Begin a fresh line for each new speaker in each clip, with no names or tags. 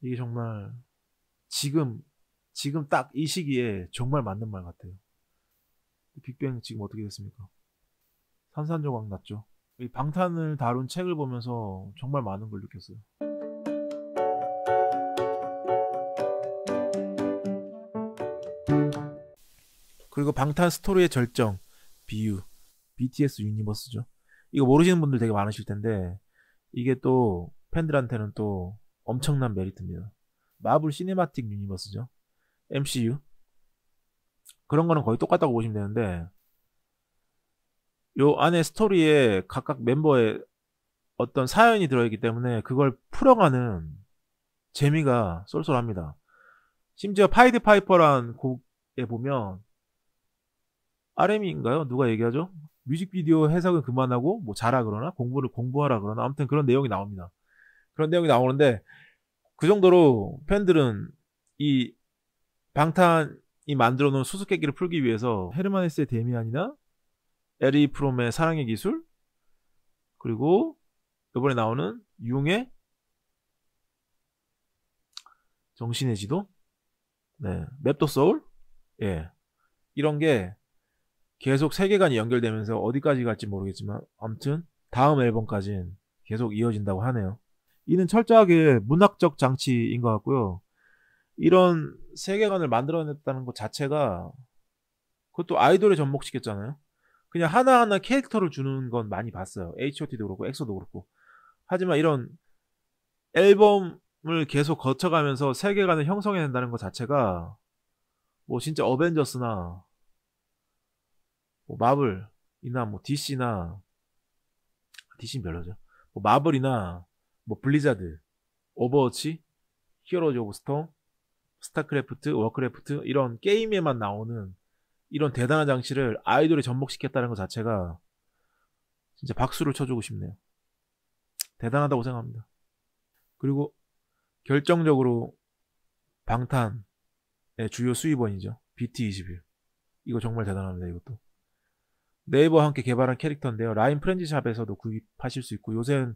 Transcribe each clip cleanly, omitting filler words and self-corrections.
이게 정말 지금 딱 이 시기에 정말 맞는 말 같아요. 빅뱅 지금 어떻게 됐습니까? 산산조각 났죠. 이 방탄을 다룬 책을 보면서 정말 많은 걸 느꼈어요. 그리고 방탄 스토리의 절정, 비유, BTS 유니버스죠. 이거 모르시는 분들 되게 많으실 텐데 이게 또 팬들한테는 또 엄청난 메리트입니다. 마블 시네마틱 유니버스죠. MCU. 그런 거는 거의 똑같다고 보시면 되는데 요 안에 스토리에 각각 멤버의 어떤 사연이 들어있기 때문에 그걸 풀어가는 재미가 쏠쏠합니다. 심지어 파이드 파이퍼란 곡에 보면 RM인가요? 누가 얘기하죠? 뮤직비디오 해석은 그만하고 뭐 자라 그러나 공부하라 그러나 아무튼 그런 내용이 나옵니다. 그런 내용이 나오는데 그 정도로 팬들은 이 방탄이 만들어 놓은 수수께끼를 풀기 위해서 헤르만 헤스의 데미안이나 에리 프롬의 사랑의 기술 그리고 이번에 나오는 융의 정신의 지도 네 맵더 소울 예 이런 게 계속 세계관이 연결되면서 어디까지 갈지 모르겠지만 아무튼 다음 앨범까지는 계속 이어진다고 하네요. 이는 철저하게 문학적 장치인 것 같고요. 이런 세계관을 만들어냈다는 것 자체가 그것도 아이돌에 접목시켰잖아요. 그냥 하나하나 캐릭터를 주는 건 많이 봤어요. H.O.T도 그렇고 엑소도 그렇고. 하지만 이런 앨범을 계속 거쳐가면서 세계관을 형성해낸다는 것 자체가 뭐 진짜 어벤져스나 뭐 마블이나 뭐 DC나 DC는 별로죠. 뭐 마블이나 뭐 블리자드, 오버워치, 히어로즈 오브 스톰, 스타크래프트, 워크래프트 이런 게임에만 나오는 이런 대단한 장치를 아이돌에 접목시켰다는 것 자체가 진짜 박수를 쳐주고 싶네요. 대단하다고 생각합니다. 그리고 결정적으로 방탄의 주요 수입원이죠. BT21. 이거 정말 대단합니다. 이것도. 네이버와 함께 개발한 캐릭터인데요. 라인 프렌즈샵에서도 구입하실 수 있고 요새는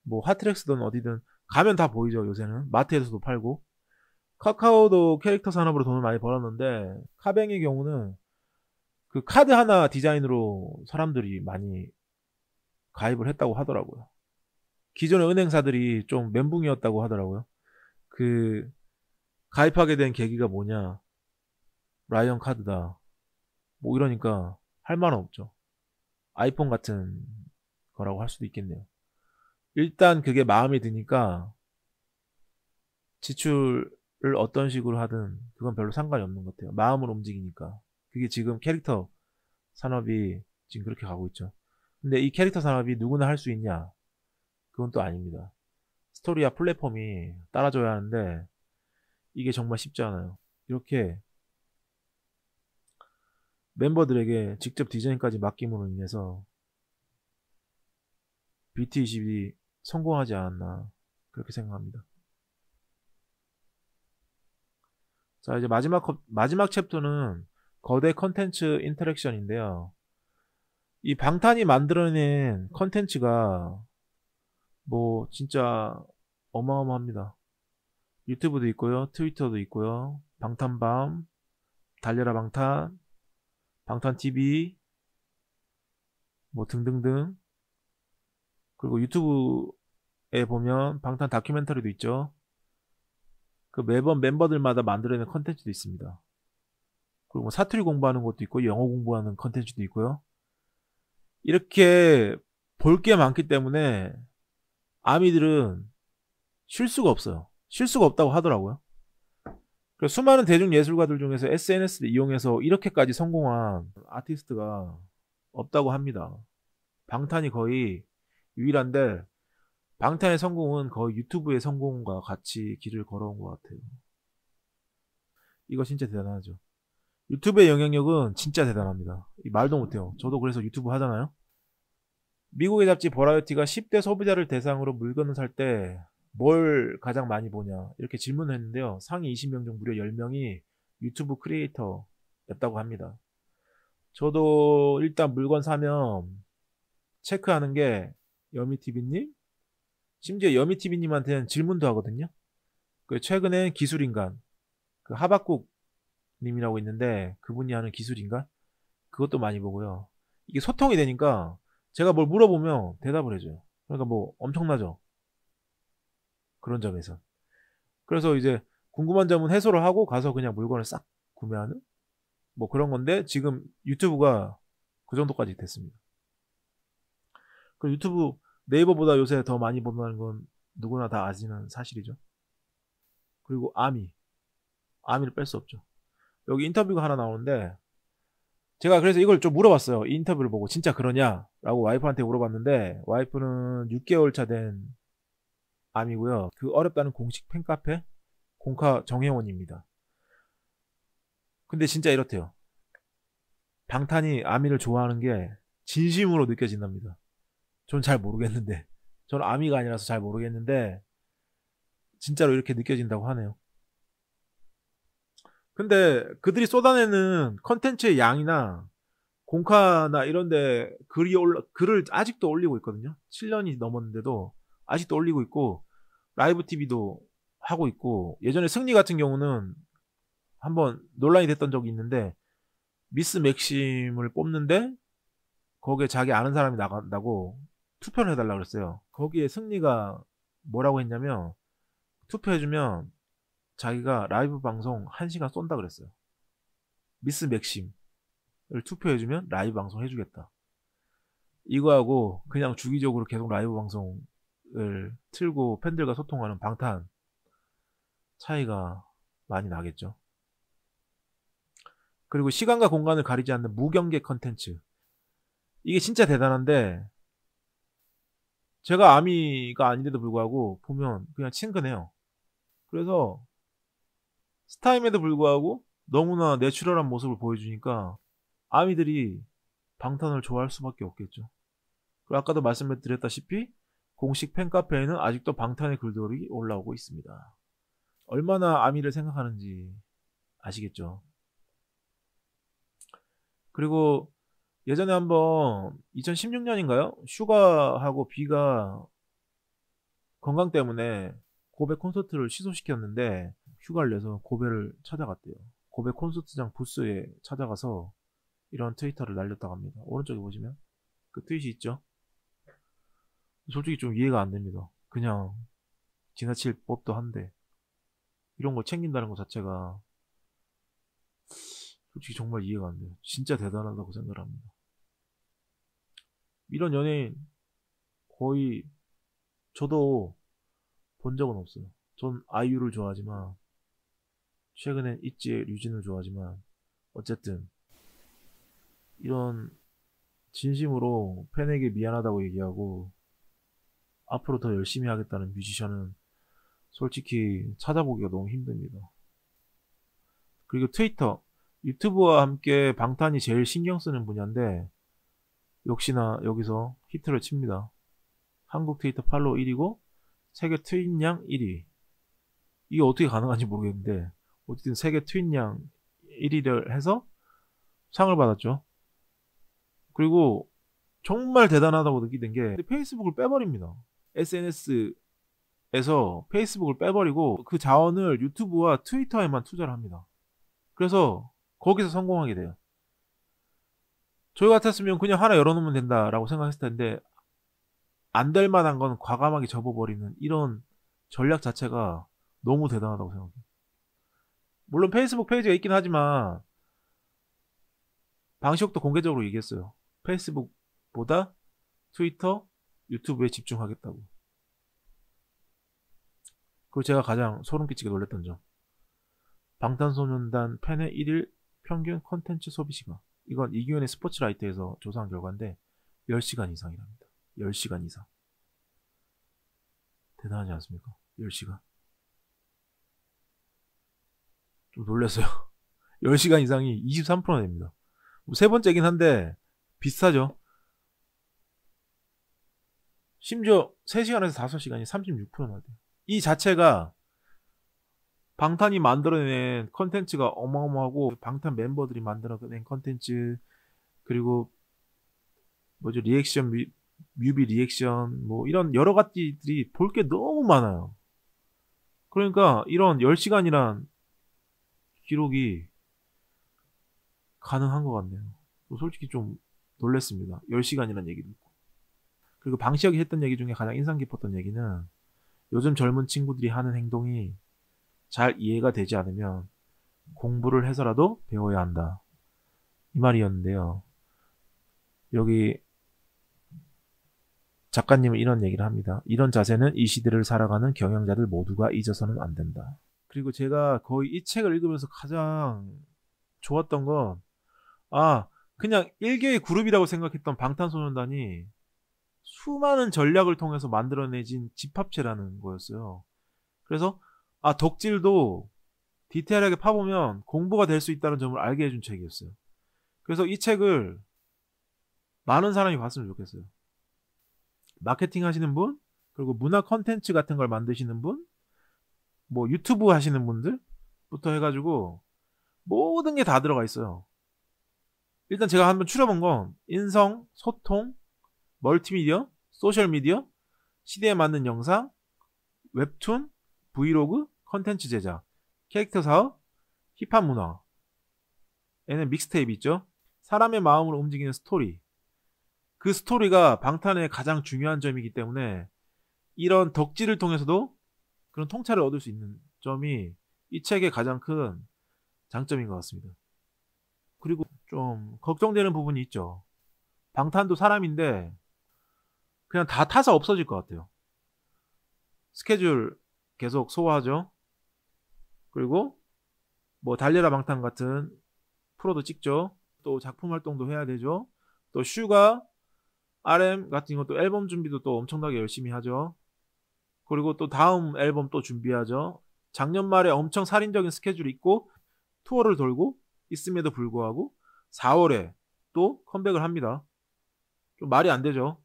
뭐 하트렉스든 어디든 가면 다 보이죠. 요새는 마트에서도 팔고 카카오도 캐릭터 산업으로 돈을 많이 벌었는데 카뱅의 경우는 그 카드 하나 디자인으로 사람들이 많이 가입을 했다고 하더라고요. 기존의 은행사들이 좀 멘붕이었다고 하더라고요. 그 가입하게 된 계기가 뭐냐? 라이언 카드다. 뭐 이러니까 할 말은 없죠. 아이폰 같은 거라고 할 수도 있겠네요. 일단 그게 마음에 드니까 지출을 어떤 식으로 하든 그건 별로 상관이 없는 것 같아요. 마음을 움직이니까. 그게 지금 캐릭터 산업이 지금 그렇게 가고 있죠. 근데 이 캐릭터 산업이 누구나 할 수 있냐? 그건 또 아닙니다. 스토리와 플랫폼이 따라줘야 하는데 이게 정말 쉽지 않아요. 이렇게 멤버들에게 직접 디자인까지 맡김으로 인해서 BT21이 성공하지 않았나 그렇게 생각합니다. 자 이제 마지막 챕터는 거대 컨텐츠 인터랙션인데요. 이 방탄이 만들어낸 컨텐츠가 뭐 진짜 어마어마합니다. 유튜브도 있고요, 트위터도 있고요, 방탄밤, 달려라 방탄, 방탄TV 뭐 등등등. 그리고 유튜브에 보면 방탄 다큐멘터리도 있죠. 그 매번 멤버들마다 만들어내는 컨텐츠도 있습니다. 그리고 뭐 사투리 공부하는 것도 있고 영어 공부하는 컨텐츠도 있고요. 이렇게 볼 게 많기 때문에 아미들은 쉴 수가 없어요. 쉴 수가 없다고 하더라고요. 그래서 수많은 대중예술가들 중에서 SNS를 이용해서 이렇게까지 성공한 아티스트가 없다고 합니다. 방탄이 거의 유일한데 방탄의 성공은 거의 유튜브의 성공과 같이 길을 걸어온 것 같아요. 이거 진짜 대단하죠. 유튜브의 영향력은 진짜 대단합니다. 말도 못해요. 저도 그래서 유튜브 하잖아요. 미국의 잡지 버라이어티가 10대 소비자를 대상으로 물건을 살 때 뭘 가장 많이 보냐 이렇게 질문을 했는데요. 상위 20명 중 무려 10명이 유튜브 크리에이터였다고 합니다. 저도 일단 물건 사면 체크하는 게 여미TV님 심지어 여미TV님한테는 질문도 하거든요. 그 최근엔 기술인간, 그 하박국 님이라고 있는데 그분이 하는 기술인간 그것도 많이 보고요. 이게 소통이 되니까 제가 뭘 물어보면 대답을 해줘요. 그러니까 뭐 엄청나죠. 그런 점에서. 그래서 이제 궁금한 점은 해소를 하고 가서 그냥 물건을 싹 구매하는 뭐 그런 건데 지금 유튜브가 그 정도까지 됐습니다. 그 유튜브 네이버보다 요새 더 많이 본다는 건 누구나 다 아시는 사실이죠. 그리고 아미를 뺄 수 없죠. 여기 인터뷰가 하나 나오는데 제가 그래서 이걸 좀 물어봤어요. 이 인터뷰를 보고 진짜 그러냐라고 와이프한테 물어봤는데 와이프는 6개월 차 된 아미고요. 그 어렵다는 공식 팬카페 공카 정혜원입니다. 근데 진짜 이렇대요. 방탄이 아미를 좋아하는 게 진심으로 느껴진답니다. 전 잘 모르겠는데 저는 아미가 아니라서 잘 모르겠는데 진짜로 이렇게 느껴진다고 하네요. 근데 그들이 쏟아내는 컨텐츠의 양이나 공카나 이런데 글을 아직도 올리고 있거든요. 7년이 넘었는데도 아직도 올리고 있고 라이브 TV도 하고 있고 예전에 승리 같은 경우는 한번 논란이 됐던 적이 있는데 미스 맥심을 뽑는데 거기에 자기 아는 사람이 나간다고 투표를 해달라고 그랬어요. 거기에 승리가 뭐라고 했냐면 투표해주면 자기가 라이브 방송 1시간 쏜다 그랬어요. 미스 맥심을 투표해주면 라이브 방송 해주겠다. 이거하고 그냥 주기적으로 계속 라이브 방송을 틀고 팬들과 소통하는 방탄 차이가 많이 나겠죠. 그리고 시간과 공간을 가리지 않는 무경계 컨텐츠. 이게 진짜 대단한데 제가 아미가 아닌데도 불구하고 보면 그냥 친근해요. 그래서 스타임에도 불구하고 너무나 내추럴한 모습을 보여주니까 아미들이 방탄을 좋아할 수밖에 없겠죠. 그리고 아까도 말씀드렸다시피 공식 팬카페에는 아직도 방탄의 글들이 올라오고 있습니다. 얼마나 아미를 생각하는지 아시겠죠. 그리고 예전에 한번 2016년인가요? 슈가하고 비가 건강 때문에 고베 콘서트를 취소시켰는데 휴가를 내서 고베를 찾아갔대요. 고베 콘서트장 부스에 찾아가서 이런 트위터를 날렸다고 합니다. 오른쪽에 보시면 그 트윗이 있죠. 솔직히 좀 이해가 안 됩니다. 그냥 지나칠 법도 한데 이런 거 챙긴다는 것 자체가 솔직히 정말 이해가 안 돼요. 진짜 대단하다고 생각을 합니다. 이런 연예인 거의 저도 본 적은 없어요. 전 아이유를 좋아하지만 최근엔 있지의 류진을 좋아하지만 어쨌든 이런 진심으로 팬에게 미안하다고 얘기하고 앞으로 더 열심히 하겠다는 뮤지션은 솔직히 찾아보기가 너무 힘듭니다. 그리고 트위터, 유튜브와 함께 방탄이 제일 신경 쓰는 분야인데 역시나 여기서 히트를 칩니다. 한국 트위터 팔로우 1위고 세계 트윗량 1위. 이게 어떻게 가능한지 모르겠는데 어쨌든 세계 트윗량 1위를 해서 상을 받았죠. 그리고 정말 대단하다고 느끼는 게 페이스북을 빼버립니다. SNS에서 페이스북을 빼버리고 그 자원을 유튜브와 트위터에만 투자를 합니다. 그래서 거기서 성공하게 돼요. 저희 같았으면 그냥 하나 열어놓으면 된다라고 생각했을 텐데 안 될 만한 건 과감하게 접어버리는 이런 전략 자체가 너무 대단하다고 생각해요. 물론 페이스북 페이지가 있긴 하지만 방시혁도 공개적으로 얘기했어요. 페이스북보다 트위터, 유튜브에 집중하겠다고. 그리고 제가 가장 소름 끼치게 놀랐던 점. 방탄소년단 팬의 1일 평균 컨텐츠 소비 시간. 이건 이규현의 스포츠라이트에서 조사한 결과인데 10시간 이상이랍니다. 10시간 이상. 대단하지 않습니까? 10시간. 좀 놀랐어요. 10시간 이상이 23%나 됩니다. 세 번째긴 한데 비슷하죠. 심지어 3시간에서 5시간이 36%나 돼요. 이 자체가 방탄이 만들어낸 컨텐츠가 어마어마하고 방탄 멤버들이 만들어낸 컨텐츠 그리고 뭐죠 리액션 뮤비 리액션 뭐 이런 여러 가지들이 볼 게 너무 많아요. 그러니까 이런 10시간이란 기록이 가능한 것 같네요. 솔직히 좀 놀랬습니다. 10시간이란 얘기 듣고. 그리고 방시혁이 했던 얘기 중에 가장 인상 깊었던 얘기는 요즘 젊은 친구들이 하는 행동이 잘 이해가 되지 않으면 공부를 해서라도 배워야 한다. 이 말이었는데요. 여기 작가님은 이런 얘기를 합니다. 이런 자세는 이 시대를 살아가는 경영자들 모두가 잊어서는 안 된다. 그리고 제가 거의 이 책을 읽으면서 가장 좋았던 건, 그냥 일개의 그룹이라고 생각했던 방탄소년단이 수많은 전략을 통해서 만들어내진 집합체라는 거였어요. 그래서, 덕질도 디테일하게 파보면 공부가 될 수 있다는 점을 알게 해준 책이었어요. 그래서 이 책을 많은 사람이 봤으면 좋겠어요. 마케팅 하시는 분, 그리고 문화 컨텐츠 같은 걸 만드시는 분, 뭐 유튜브 하시는 분들부터 해가지고 모든 게 다 들어가 있어요. 일단 제가 한번 추려본 건 인성, 소통, 멀티미디어, 소셜미디어, 시대에 맞는 영상, 웹툰, 브이로그, 컨텐츠 제작, 캐릭터 사업, 힙합 문화, 에는 믹스테이프 있죠. 사람의 마음을 움직이는 스토리. 그 스토리가 방탄의 가장 중요한 점이기 때문에 이런 덕질을 통해서도 그런 통찰을 얻을 수 있는 점이 이 책의 가장 큰 장점인 것 같습니다. 그리고 좀 걱정되는 부분이 있죠. 방탄도 사람인데 그냥 다 타서 없어질 것 같아요. 스케줄 계속 소화하죠. 그리고 뭐 달려라 방탄 같은 프로도 찍죠. 또 작품 활동도 해야 되죠. 또 슈가, RM 같은 것도 앨범 준비도 또 엄청나게 열심히 하죠. 그리고 또 다음 앨범 또 준비하죠. 작년 말에 엄청 살인적인 스케줄이 있고 투어를 돌고 있음에도 불구하고 4월에 또 컴백을 합니다. 좀 말이 안 되죠.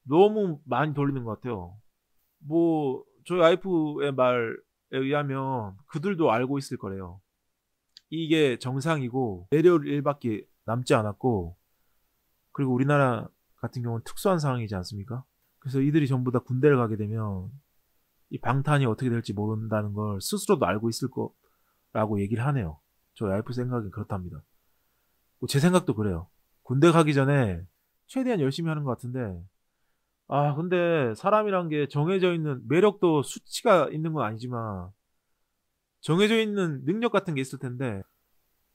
너무 많이 돌리는 것 같아요. 뭐 저희 와이프의 말에 의하면 그들도 알고 있을 거래요. 이게 정상이고 내려올 일밖에 남지 않았고, 그리고 우리나라 같은 경우는 특수한 상황이지 않습니까? 그래서 이들이 전부 다 군대를 가게 되면 이 방탄이 어떻게 될지 모른다는 걸 스스로도 알고 있을 거라고 얘기를 하네요. 저희 와이프 생각은 그렇답니다. 제 생각도 그래요. 군대 가기 전에 최대한 열심히 하는 것 같은데, 근데 사람이란 게 정해져 있는, 매력도 수치가 있는 건 아니지만 정해져 있는 능력 같은 게 있을 텐데,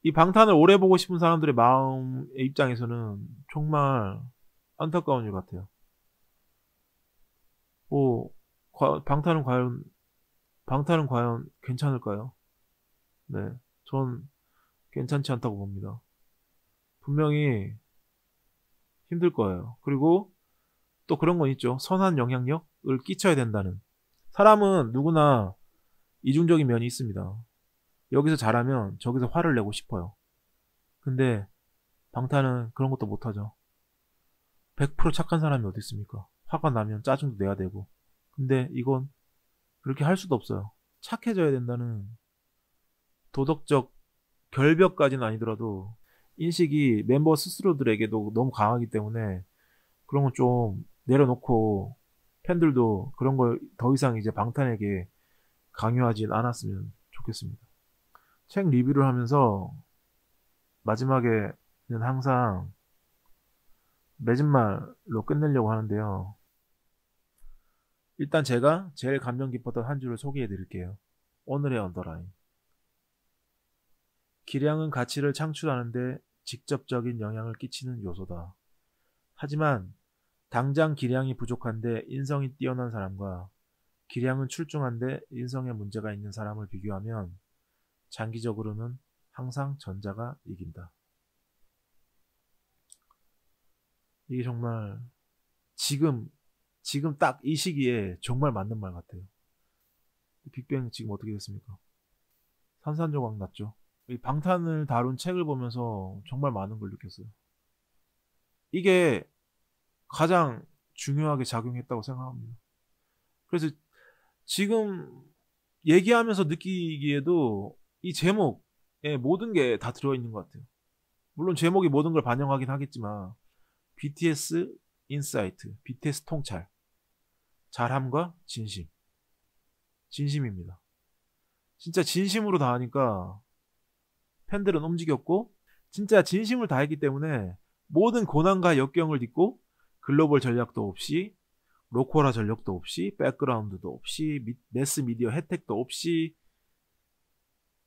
이 방탄을 오래 보고 싶은 사람들의 마음의 입장에서는 정말 안타까운 일 같아요. 뭐 방탄은 과연 괜찮을까요? 네, 전 괜찮지 않다고 봅니다. 분명히 힘들 거예요. 그리고 또 그런 건 있죠. 선한 영향력을 끼쳐야 된다는. 사람은 누구나 이중적인 면이 있습니다. 여기서 잘하면 저기서 화를 내고 싶어요. 근데 방탄은 그런 것도 못하죠. 100% 착한 사람이 어디 있습니까? 화가 나면 짜증도 내야 되고. 근데 이건 그렇게 할 수도 없어요. 착해져야 된다는 도덕적 결벽까지는 아니더라도 인식이 멤버 스스로들에게도 너무 강하기 때문에 그런 건 좀 내려놓고 팬들도 그런 걸 더 이상 이제 방탄에게 강요하진 않았으면 좋겠습니다. 책 리뷰를 하면서 마지막에는 항상 맺은 말로 끝내려고 하는데요. 일단 제가 제일 감명 깊었던 한 줄을 소개해 드릴게요. 오늘의 언더라인. 기량은 가치를 창출하는데 직접적인 영향을 끼치는 요소다. 하지만 당장 기량이 부족한데 인성이 뛰어난 사람과 기량은 출중한데 인성에 문제가 있는 사람을 비교하면 장기적으로는 항상 전자가 이긴다. 이게 정말 지금 딱 이 시기에 정말 맞는 말 같아요. 빅뱅 지금 어떻게 됐습니까? 산산조각 났죠. 이 방탄을 다룬 책을 보면서 정말 많은 걸 느꼈어요. 이게 가장 중요하게 작용했다고 생각합니다. 그래서 지금 얘기하면서 느끼기에도 이 제목에 모든 게 다 들어있는 것 같아요. 물론 제목이 모든 걸 반영하긴 하겠지만 BTS 인사이트, BTS 통찰, 잘함과 진심. 진심입니다. 진짜 진심으로 다 하니까 팬들은 움직였고, 진짜 진심을 다했기 때문에 모든 고난과 역경을 딛고 글로벌 전략도 없이, 로컬화 전력도 없이, 백그라운드도 없이, 매스 미디어 혜택도 없이,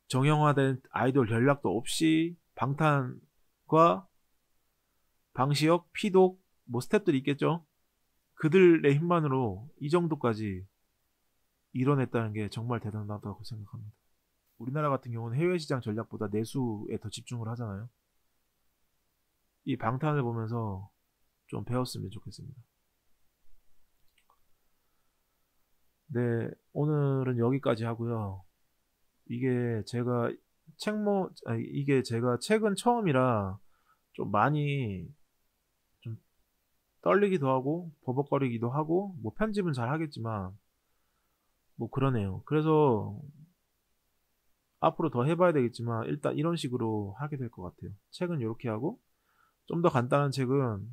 정형화된 아이돌 전략도 없이, 방탄과 방시혁, 피독, 뭐 스텝들이 있겠죠. 그들의 힘만으로 이 정도까지 이뤄냈다는 게 정말 대단하다고 생각합니다. 우리나라 같은 경우는 해외 시장 전략보다 내수에 더 집중을 하잖아요. 이 방탄을 보면서 좀 배웠으면 좋겠습니다. 네, 오늘은 여기까지 하고요. 이게 제가 이게 제가 책은 처음이라 좀 많이 좀 떨리기도 하고 버벅거리기도 하고 뭐 편집은 잘 하겠지만 뭐 그러네요. 그래서 앞으로 더 해봐야 되겠지만 일단 이런 식으로 하게 될 것 같아요. 책은 이렇게 하고 좀 더 간단한 책은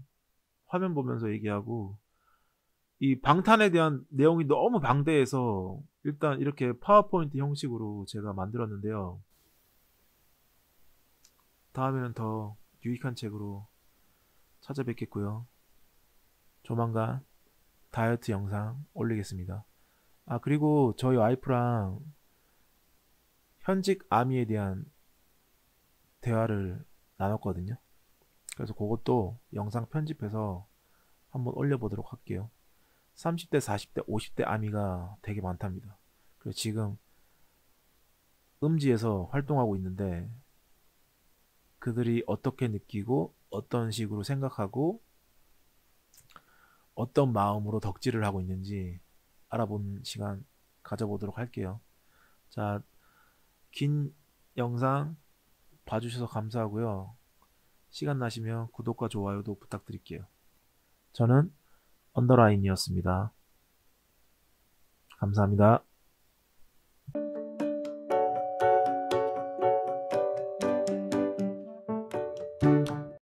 화면 보면서 얘기하고, 이 방탄에 대한 내용이 너무 방대해서 일단 이렇게 파워포인트 형식으로 제가 만들었는데요. 다음에는 더 유익한 책으로 찾아뵙겠고요. 조만간 다이어트 영상 올리겠습니다. 아, 그리고 저희 와이프랑 현직 아미에 대한 대화를 나눴거든요. 그래서 그것도 영상 편집해서 한번 올려보도록 할게요. 30대, 40대, 50대 아미가 되게 많답니다. 그래서 지금 음지에서 활동하고 있는데 그들이 어떻게 느끼고 어떤 식으로 생각하고 어떤 마음으로 덕질을 하고 있는지 알아보는 시간 가져보도록 할게요. 자, 긴 영상 봐주셔서 감사하고요. 시간 나시면 구독과 좋아요도 부탁드릴게요. 저는 언더라인이었습니다. 감사합니다.